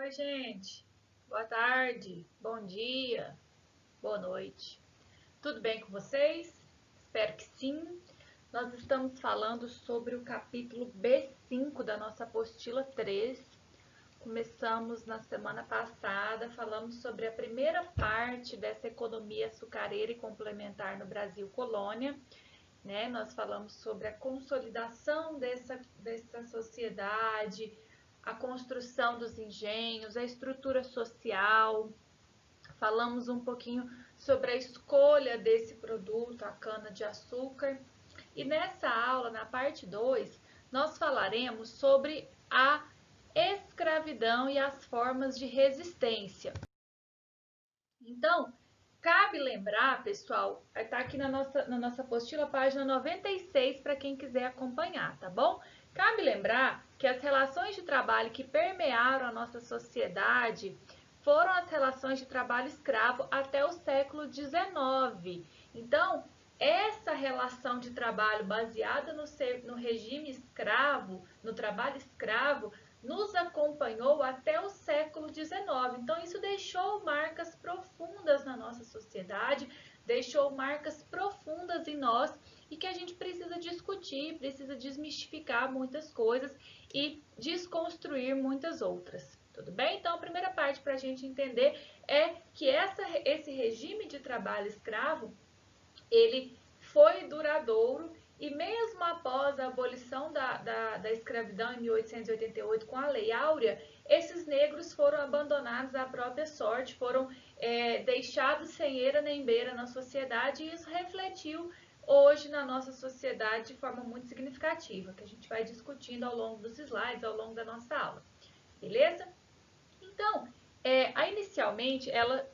Oi, gente. Boa tarde, bom dia, boa noite. Tudo bem com vocês? Espero que sim. Nós estamos falando sobre o capítulo B5 da nossa apostila 3. Começamos na semana passada, falamos sobre a primeira parte dessa economia açucareira e complementar no Brasil colônia. Nós falamos sobre a consolidação dessa sociedade, a construção dos engenhos, a estrutura social. Falamos um pouquinho sobre a escolha desse produto, a cana-de-açúcar. E nessa aula, na parte 2, nós falaremos sobre a escravidão e as formas de resistência. Então, cabe lembrar, pessoal, está aqui na nossa apostila, página 96, para quem quiser acompanhar, tá bom? Cabe lembrar que as relações de trabalho que permearam a nossa sociedade foram as relações de trabalho escravo até o século XIX. Então, essa relação de trabalho baseada no regime escravo, no trabalho escravo, nos acompanhou até o século XIX. Então, isso deixou marcas profundas na nossa sociedade, deixou marcas profundas em nós e que a gente precisa discutir, precisa desmistificar muitas coisas e desconstruir muitas outras. Tudo bem? Então, a primeira parte para a gente entender é que esse regime de trabalho escravo, ele foi duradouro e mesmo após a abolição da escravidão em 1888 com a Lei Áurea, esses negros foram abandonados à própria sorte, foram deixados sem eira nem beira na sociedade e isso refletiu hoje na nossa sociedade de forma muito significativa, que a gente vai discutindo ao longo dos slides, ao longo da nossa aula. Beleza? Então, inicialmente,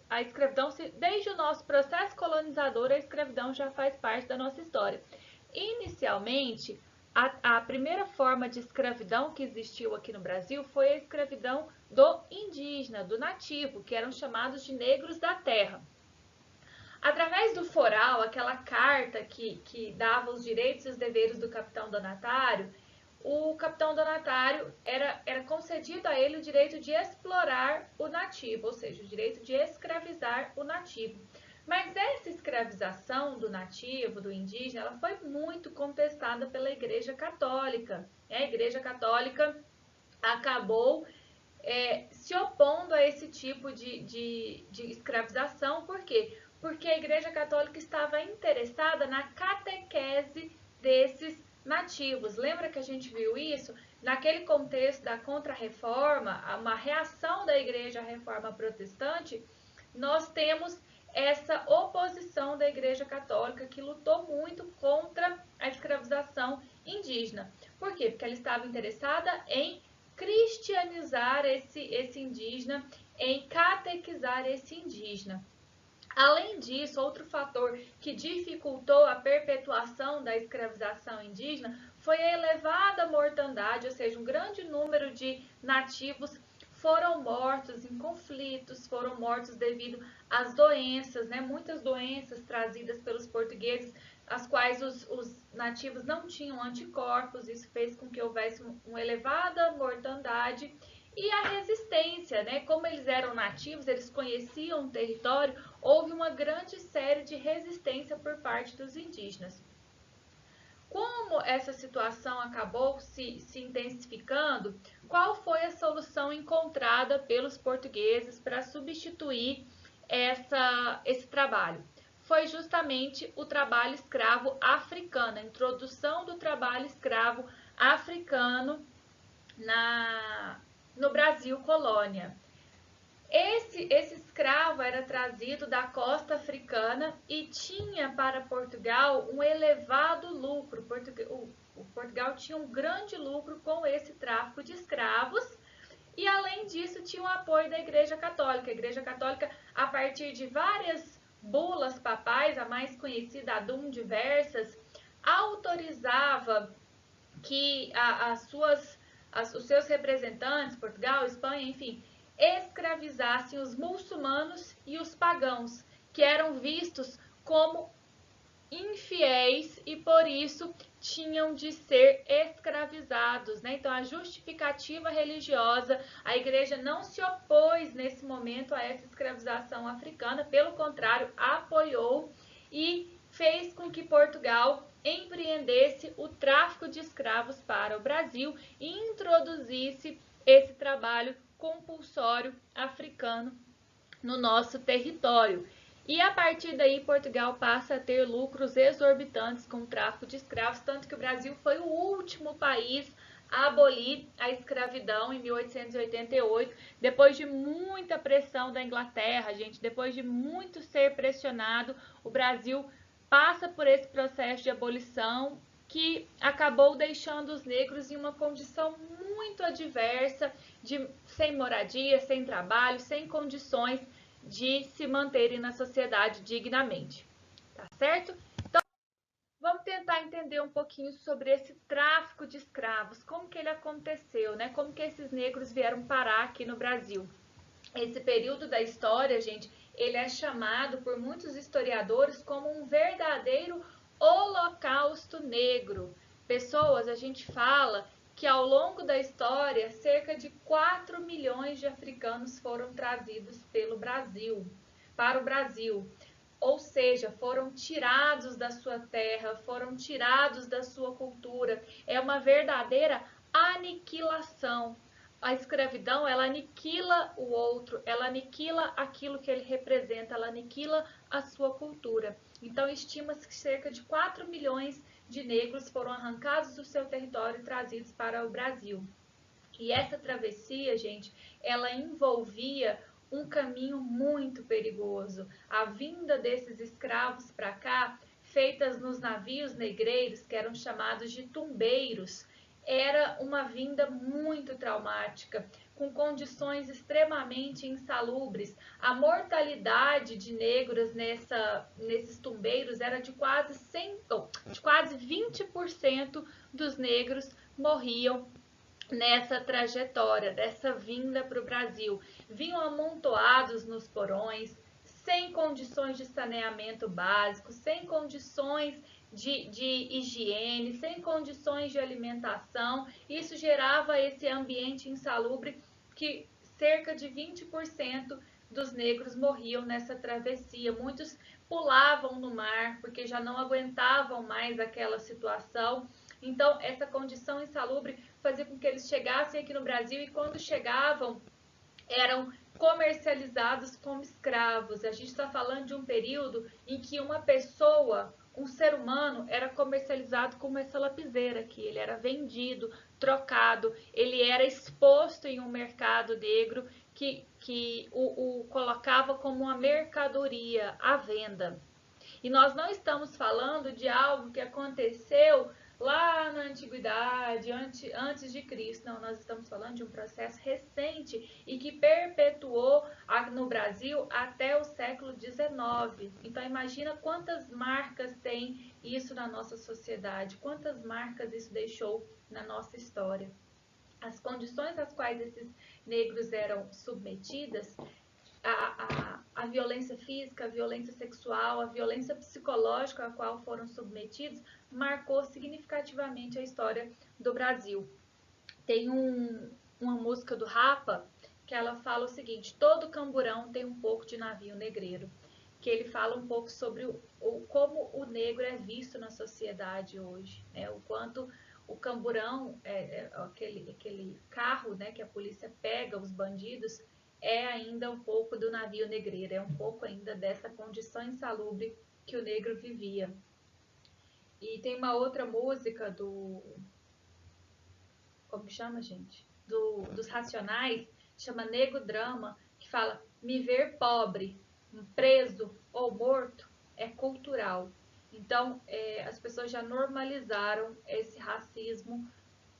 a escravidão, desde o nosso processo colonizador, a escravidão já faz parte da nossa história. Inicialmente, a primeira forma de escravidão que existiu aqui no Brasil foi a escravidão do indígena, do nativo, que eram chamados de negros da terra. Através do foral, aquela carta que dava os direitos e os deveres do capitão donatário, o capitão donatário era concedido a ele o direito de explorar o nativo, ou seja, o direito de escravizar o nativo. Mas essa escravização do nativo, do indígena, ela foi muito contestada pela Igreja Católica. A Igreja Católica acabou se opondo a esse tipo de escravização. Por quê? Porque a Igreja Católica estava interessada na catequese desses nativos. Lembra que a gente viu isso? Naquele contexto da Contra-Reforma, uma reação da Igreja à Reforma Protestante, nós temos essa oposição da Igreja Católica que lutou muito contra a escravização indígena. Por quê? Porque ela estava interessada em cristianizar esse indígena, em catequizar esse indígena. Além disso, outro fator que dificultou a perpetuação da escravização indígena foi a elevada mortandade, ou seja, um grande número de nativos foram mortos em conflitos, foram mortos devido às doenças, muitas doenças trazidas pelos portugueses, as quais os nativos não tinham anticorpos, isso fez com que houvesse uma elevada mortandade. E a resistência, como eles eram nativos, eles conheciam o território, houve uma grande série de resistência por parte dos indígenas. Como essa situação acabou se intensificando, qual foi a solução encontrada pelos portugueses para substituir esse trabalho? Foi justamente o trabalho escravo africano, a introdução do trabalho escravo africano no Brasil colônia. Esse escravo era trazido da costa africana e tinha para Portugal um elevado lucro. Portugal tinha um grande lucro com esse tráfico de escravos e, além disso, tinha o apoio da Igreja Católica. A Igreja Católica, a partir de várias bulas papais, a mais conhecida, a Dum Diversas, autorizava que os seus representantes, Portugal, Espanha, enfim, escravizassem os muçulmanos e os pagãos, que eram vistos como infiéis e por isso tinham de ser escravizados, né? Então a justificativa religiosa, a igreja não se opôs nesse momento a essa escravização africana, pelo contrário, apoiou e fez com que Portugal empreendesse o tráfico de escravos para o Brasil e introduzisse esse trabalho compulsório africano no nosso território. E a partir daí, Portugal passa a ter lucros exorbitantes com o tráfico de escravos, tanto que o Brasil foi o último país a abolir a escravidão em 1888, depois de muita pressão da Inglaterra, gente, depois de muito ser pressionado, o Brasil passa por esse processo de abolição que acabou deixando os negros em uma condição muito adversa, sem moradia, sem trabalho, sem condições de se manterem na sociedade dignamente, tá certo? Então, vamos tentar entender um pouquinho sobre esse tráfico de escravos, como que ele aconteceu, né? Como que esses negros vieram parar aqui no Brasil. Esse período da história, gente, ele é chamado por muitos historiadores como um verdadeiro holocausto negro. Pessoas, a gente fala que ao longo da história, cerca de 4 milhões de africanos foram trazidos para o Brasil. Ou seja, foram tirados da sua terra, foram tirados da sua cultura. É uma verdadeira aniquilação. A escravidão, ela aniquila o outro, ela aniquila aquilo que ele representa, ela aniquila a sua cultura. Então, estima-se que cerca de 4 milhões de negros foram arrancados do seu território e trazidos para o Brasil. E essa travessia, gente, ela envolvia um caminho muito perigoso. A vinda desses escravos para cá, feitas nos navios negreiros, que eram chamados de tumbeiros, era uma vinda muito traumática, com condições extremamente insalubres. A mortalidade de negros nesses tumbeiros era de quase 20% dos negros morriam nessa trajetória, dessa vinda para o Brasil. Vinham amontoados nos porões, sem condições de saneamento básico, sem condições de higiene, sem condições de alimentação. Isso gerava esse ambiente insalubre que cerca de 20% dos negros morriam nessa travessia. Muitos pulavam no mar porque já não aguentavam mais aquela situação. Então, essa condição insalubre fazia com que eles chegassem aqui no Brasil e quando chegavam, eram comercializados como escravos. A gente está falando de um período em que uma pessoa, um ser humano, era comercializado como essa lapiseira aqui. Ele era vendido, trocado, ele era exposto em um mercado negro que o colocava como uma mercadoria à venda. E nós não estamos falando de algo que aconteceu lá na antiguidade, antes de Cristo. Não, nós estamos falando de um processo recente e que perpetuou no Brasil até o século XIX. Então imagina quantas marcas tem isso na nossa sociedade, quantas marcas isso deixou na nossa história. As condições às quais esses negros eram submetidas, a violência física, a violência sexual, a violência psicológica a qual foram submetidos, marcou significativamente a história do Brasil. Tem uma música do Rapa que ela fala o seguinte: todo camburão tem um pouco de navio negreiro, que ele fala um pouco sobre como o negro é visto na sociedade hoje, né? O quanto o camburão, aquele carro, né, que a polícia pega os bandidos, é ainda um pouco do navio negreiro, é um pouco ainda dessa condição insalubre que o negro vivia. E tem uma outra música como chama, gente? Dos Racionais, chama Nego Drama, que fala: me ver pobre, preso ou morto é cultural. Então, as pessoas já normalizaram esse racismo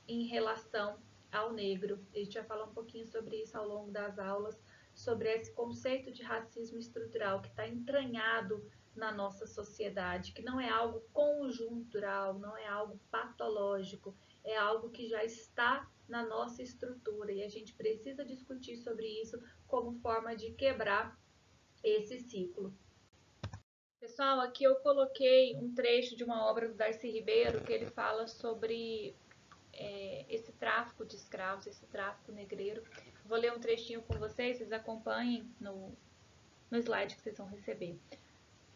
em relação ao negro. A gente vai falar um pouquinho sobre isso ao longo das aulas, sobre esse conceito de racismo estrutural que está entranhado na nossa sociedade, que não é algo conjuntural, não é algo patológico, é algo que já está na nossa estrutura e a gente precisa discutir sobre isso como forma de quebrar esse ciclo. Pessoal, aqui eu coloquei um trecho de uma obra do Darcy Ribeiro que ele fala sobre esse tráfico de escravos, esse tráfico negreiro. Vou ler um trechinho com vocês, vocês acompanhem no slide que vocês vão receber.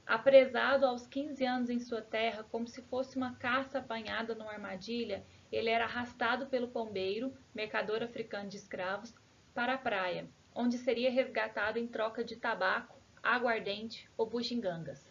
Apresado aos 15 anos em sua terra, como se fosse uma caça apanhada numa armadilha, ele era arrastado pelo pombeiro, mercador africano de escravos, para a praia, onde seria resgatado em troca de tabaco, aguardente ou bugigangas.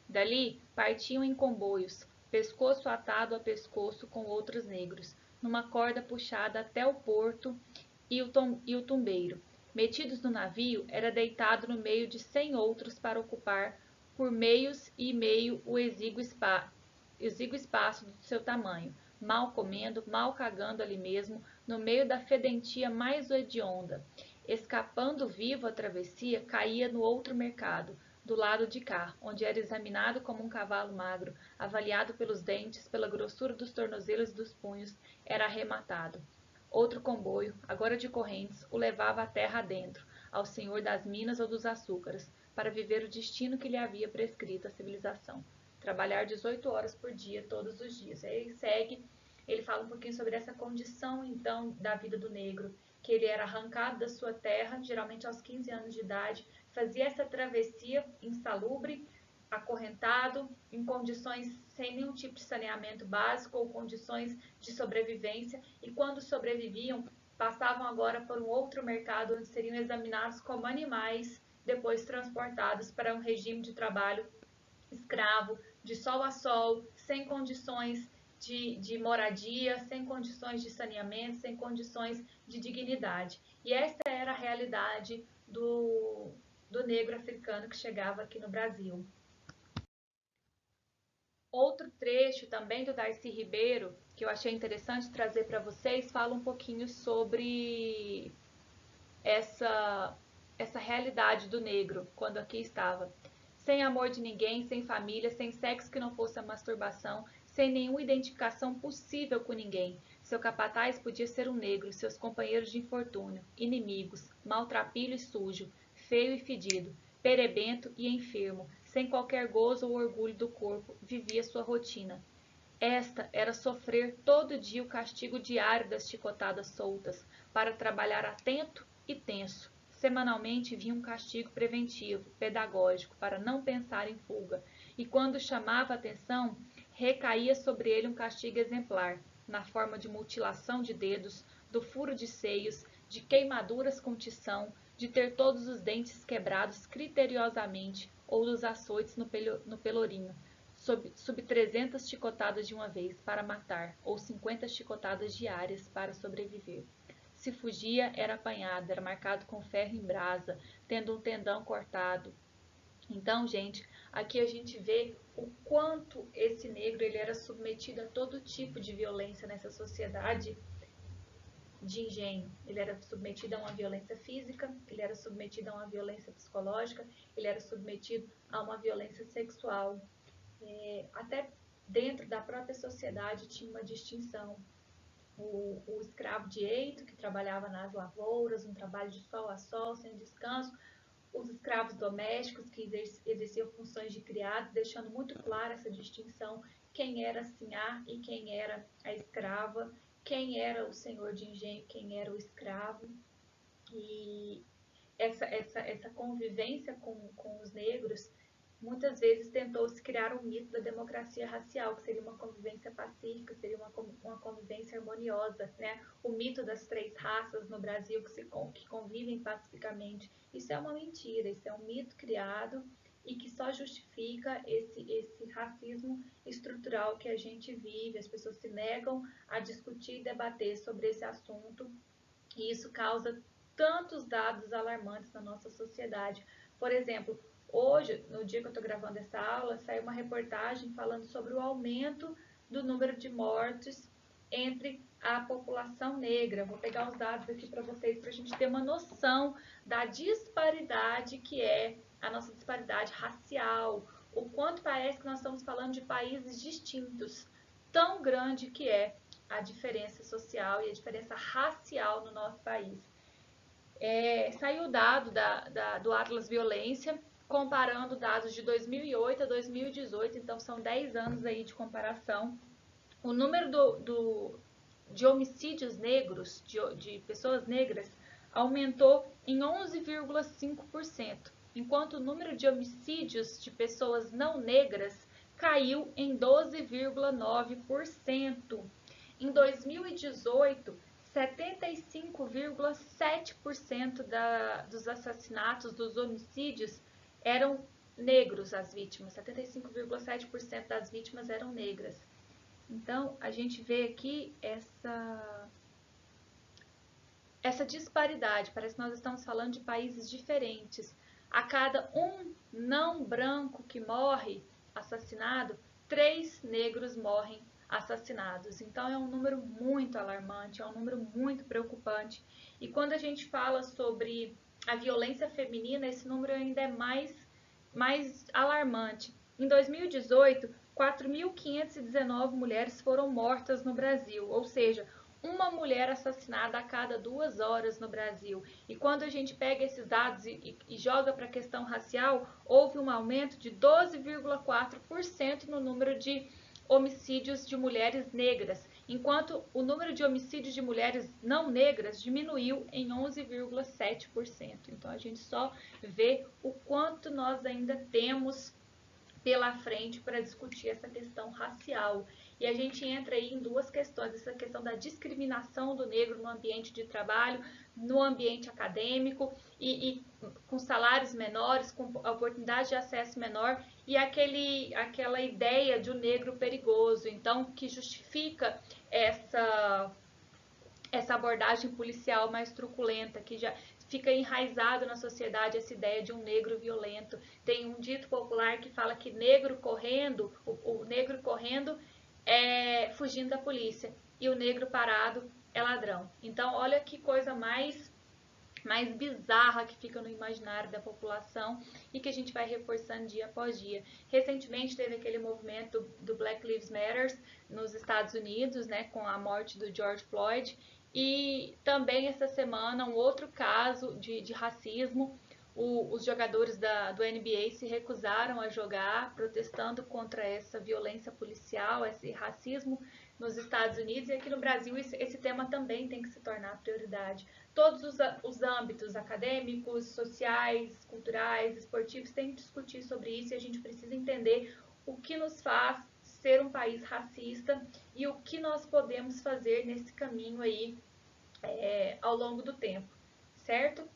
Dali, partiam em comboios, pescoço atado a pescoço com outros negros, numa corda puxada até o porto e o tumbeiro. Metidos no navio, era deitado no meio de 100 outros para ocupar por meios e meio o exíguo espaço do seu tamanho, mal comendo, mal cagando ali mesmo, no meio da fedentia mais hedionda. Escapando vivo a travessia, caía no outro mercado, do lado de cá, onde era examinado como um cavalo magro, avaliado pelos dentes, pela grossura dos tornozelos e dos punhos, era arrematado. Outro comboio, agora de correntes, o levava a terra adentro, ao senhor das minas ou dos açúcares, para viver o destino que lhe havia prescrito a civilização. Trabalhar 18 horas por dia, todos os dias. Aí ele fala um pouquinho sobre essa condição, então, da vida do negro, que ele era arrancado da sua terra, geralmente aos 15 anos de idade, fazia essa travessia insalubre, acorrentado, em condições sem nenhum tipo de saneamento básico ou condições de sobrevivência, e quando sobreviviam, passavam agora por um outro mercado onde seriam examinados como animais, depois transportados para um regime de trabalho escravo, de sol a sol, sem condições de moradia, sem condições de saneamento, sem condições de dignidade. E essa era a realidade do negro africano que chegava aqui no Brasil. Outro trecho também do Darcy Ribeiro, que eu achei interessante trazer para vocês, fala um pouquinho sobre essa realidade do negro quando aqui estava. Sem amor de ninguém, sem família, sem sexo que não fosse a masturbação, sem nenhuma identificação possível com ninguém. Seu capataz podia ser um negro, seus companheiros de infortúnio, inimigos, maltrapilho e sujo, feio e fedido, perebento e enfermo, sem qualquer gozo ou orgulho do corpo, vivia sua rotina. Esta era sofrer todo dia o castigo diário das chicotadas soltas, para trabalhar atento e tenso. Semanalmente vinha um castigo preventivo, pedagógico, para não pensar em fuga, e quando chamava a atenção, recaía sobre ele um castigo exemplar, na forma de mutilação de dedos, do furo de seios, de queimaduras com tição, de ter todos os dentes quebrados criteriosamente, ou dos açoites no pelourinho, sob 300 chicotadas de uma vez para matar, ou 50 chicotadas diárias para sobreviver. Se fugia, era apanhado, era marcado com ferro em brasa, tendo um tendão cortado. Então, gente, aqui a gente vê o quanto esse negro ele era submetido a todo tipo de violência nessa sociedade de engenho. Ele era submetido a uma violência física, ele era submetido a uma violência psicológica, ele era submetido a uma violência sexual. Até dentro da própria sociedade tinha uma distinção. O escravo de eito, que trabalhava nas lavouras, um trabalho de sol a sol, sem descanso, os escravos domésticos, que exerciam funções de criado, deixando muito clara essa distinção, quem era a sinhá e quem era a escrava, quem era o senhor de engenho, quem era o escravo. E essa convivência com os negros, muitas vezes tentou-se criar um mito da democracia racial, que seria uma convivência pacífica, seria uma convivência harmoniosa, né? O mito das 3 raças no Brasil que convivem pacificamente. Isso é uma mentira, isso é um mito criado e que só justifica esse racismo estrutural que a gente vive. As pessoas se negam a discutir e debater sobre esse assunto e isso causa tantos dados alarmantes na nossa sociedade. Por exemplo, hoje, no dia que eu estou gravando essa aula, saiu uma reportagem falando sobre o aumento do número de mortes entre a população negra. Vou pegar os dados aqui para vocês, para a gente ter uma noção da disparidade que é a nossa disparidade racial, o quanto parece que nós estamos falando de países distintos, tão grande que é a diferença social e a diferença racial no nosso país. Saiu o dado do Atlas Violência, comparando dados de 2008 a 2018, então são 10 anos aí de comparação. O número de homicídios negros, de pessoas negras, aumentou em 11,5%, enquanto o número de homicídios de pessoas não negras caiu em 12,9%. Em 2018, 75,7% dos assassinatos, dos homicídios, eram negros as vítimas. 75,7% das vítimas eram negras. Então, a gente vê aqui essa disparidade. Parece que nós estamos falando de países diferentes. A cada um não branco que morre assassinado, 3 negros morrem assassinados. Então, é um número muito alarmante, é um número muito preocupante. E quando a gente fala sobre a violência feminina, esse número ainda é mais alarmante. Em 2018, 4.519 mulheres foram mortas no Brasil, ou seja, uma mulher assassinada a cada 2 horas no Brasil. E quando a gente pega esses dados e joga para a questão racial, houve um aumento de 12,4% no número de homicídios de mulheres negras, enquanto o número de homicídios de mulheres não negras diminuiu em 11,7%. Então a gente só vê o quanto nós ainda temos pela frente para discutir essa questão racial. E a gente entra aí em duas questões, essa questão da discriminação do negro no ambiente de trabalho, no ambiente acadêmico e com salários menores, com oportunidade de acesso menor e aquela ideia de um negro perigoso, então que justifica essa abordagem policial mais truculenta, que já fica enraizado na sociedade essa ideia de um negro violento. Tem um dito popular que fala que negro correndo, o negro correndo é fugindo da polícia e o negro parado é ladrão. Então, olha que coisa mais bizarra que fica no imaginário da população e que a gente vai reforçando dia após dia. Recentemente teve aquele movimento do Black Lives Matter nos Estados Unidos, né, com a morte do George Floyd, e também essa semana um outro caso de racismo. Os jogadores do NBA se recusaram a jogar, protestando contra essa violência policial, esse racismo nos Estados Unidos, e aqui no Brasil esse tema também tem que se tornar prioridade. Todos os âmbitos acadêmicos, sociais, culturais, esportivos têm que discutir sobre isso e a gente precisa entender o que nos faz ser um país racista e o que nós podemos fazer nesse caminho aí ao longo do tempo, certo?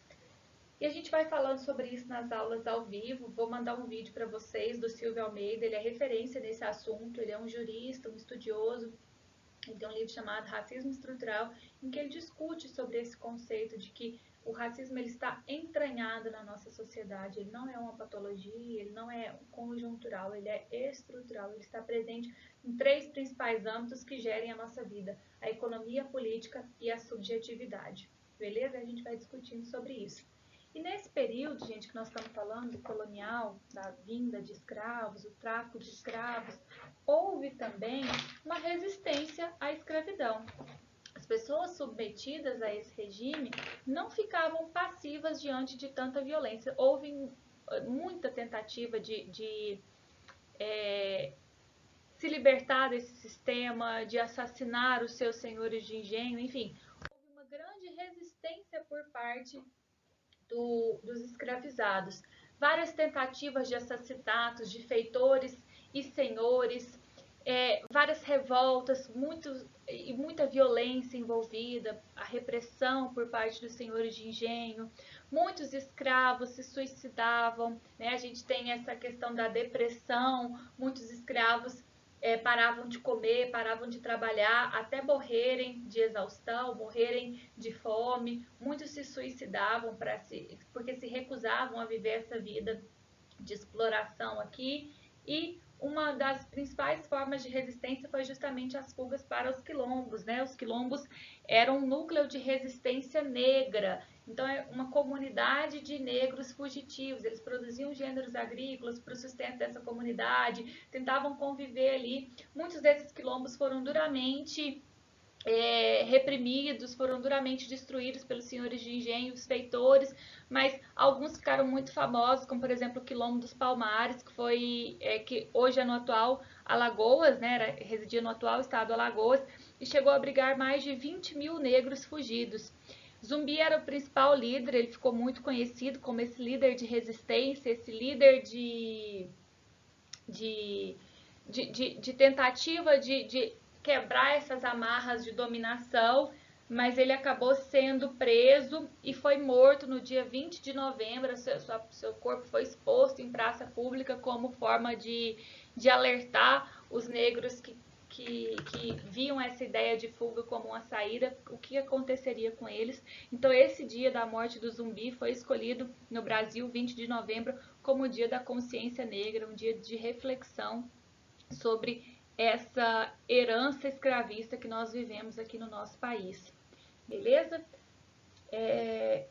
E a gente vai falando sobre isso nas aulas ao vivo. Vou mandar um vídeo para vocês do Silvio Almeida, ele é referência nesse assunto, ele é um jurista, um estudioso. Ele tem um livro chamado Racismo Estrutural, em que ele discute sobre esse conceito de que o racismo ele está entranhado na nossa sociedade. Ele não é uma patologia, ele não é conjuntural, ele é estrutural. Ele está presente em 3 principais âmbitos que gerem a nossa vida: a economia, a política e a subjetividade. Beleza? A gente vai discutindo sobre isso. E nesse período, gente, que nós estamos falando do colonial, da vinda de escravos, o tráfico de escravos, houve também uma resistência à escravidão. As pessoas submetidas a esse regime não ficavam passivas diante de tanta violência. Houve muita tentativa de se libertar desse sistema, de assassinar os seus senhores de engenho, enfim. Houve uma grande resistência por parte dos escravizados. Várias tentativas de assassinatos de feitores e senhores, várias revoltas, muita violência envolvida, a repressão por parte dos senhores de engenho. Muitos escravos se suicidavam, né? A gente tem essa questão da depressão, muitos escravos paravam de comer, paravam de trabalhar, até morrerem de exaustão, morrerem de fome. Muitos se suicidavam porque se recusavam a viver essa vida de exploração aqui. E uma das principais formas de resistência foi justamente as fugas para os quilombos, né? Os quilombos eram um núcleo de resistência negra. Então, é uma comunidade de negros fugitivos. Eles produziam gêneros agrícolas para o sustento dessa comunidade, tentavam conviver ali. Muitos desses quilombos foram duramente reprimidos, foram duramente destruídos pelos senhores de engenho, os feitores, mas Alguns ficaram muito famosos, como por exemplo o Quilombo dos Palmares, que hoje é no atual Alagoas, né, residia no atual estado Alagoas, e chegou a abrigar mais de 20 mil negros fugidos. Zumbi era o principal líder, ele ficou muito conhecido como esse líder de resistência, esse líder de tentativa de quebrar essas amarras de dominação, mas ele acabou sendo preso e foi morto no dia 20 de novembro. Seu corpo foi exposto em praça pública como forma de alertar os negros que viam essa ideia de fuga como uma saída, o que aconteceria com eles. Então, esse dia da morte do Zumbi foi escolhido no Brasil, 20 de novembro, como o dia da consciência negra, um dia de reflexão sobre essa herança escravista que nós vivemos aqui no nosso país. Beleza?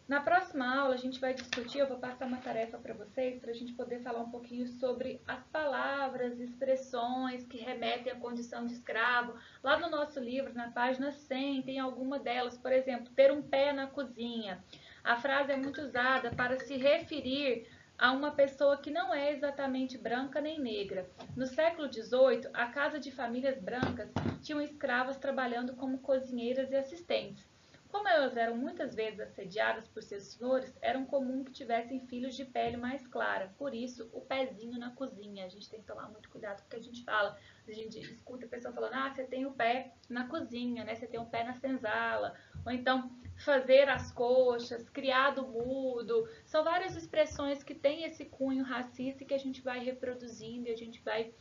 Na próxima aula a gente vai discutir, eu vou passar uma tarefa para vocês, para a gente poder falar um pouquinho sobre as palavras, expressões que remetem à condição de escravo. Lá no nosso livro, na página 100, tem alguma delas, por exemplo, ter um pé na cozinha. A frase é muito usada para se referir a uma pessoa que não é exatamente branca nem negra. No século XVIII, a casa de famílias brancas tinham escravas trabalhando como cozinheiras e assistentes. Como elas eram muitas vezes assediadas por seus senhores, era comum que tivessem filhos de pele mais clara. Por isso, o pezinho na cozinha. A gente tem que tomar muito cuidado com o que a gente fala. A gente escuta a pessoa falando, você tem o pé na cozinha, né? Você tem o pé na senzala. Ou então, fazer as coxas, criado mudo. São várias expressões que têm esse cunho racista e que a gente vai reproduzindo e a gente vai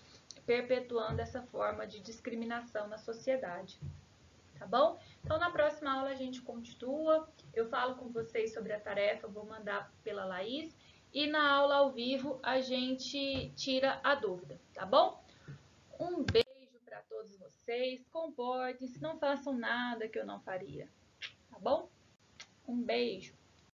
perpetuando essa forma de discriminação na sociedade. Tá bom? Então, na próxima aula a gente continua, eu falo com vocês sobre a tarefa, vou mandar pela Laís, e na aula ao vivo a gente tira a dúvida, tá bom? Um beijo para todos vocês, comportem-se, não façam nada que eu não faria, tá bom? Um beijo!